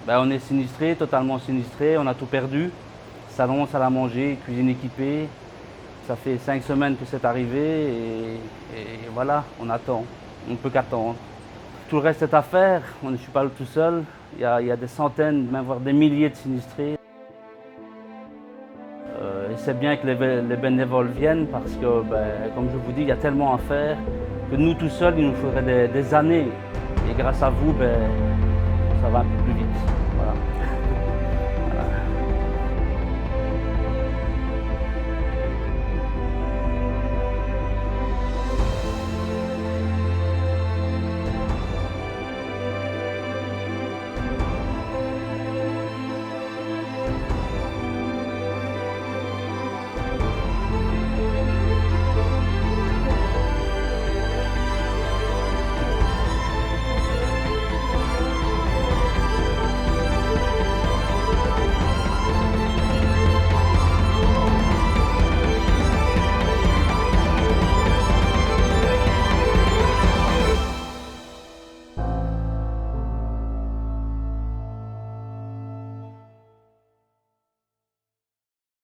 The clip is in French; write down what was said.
Ben, on est sinistré, totalement sinistré, on a tout perdu. Salon, salle à manger, cuisine équipée. Ça fait 5 semaines que c'est arrivé et voilà, on attend. On ne peut qu'attendre. Tout le reste est à faire, je ne suis pas tout seul. Il y a des centaines, même voire des milliers de sinistrés. Et c'est bien que les bénévoles viennent parce que, ben, comme je vous dis, il y a tellement à faire que nous tout seuls, il nous faudrait des années. Et grâce à vous, ben, ça va un peu plus vite. Voilà.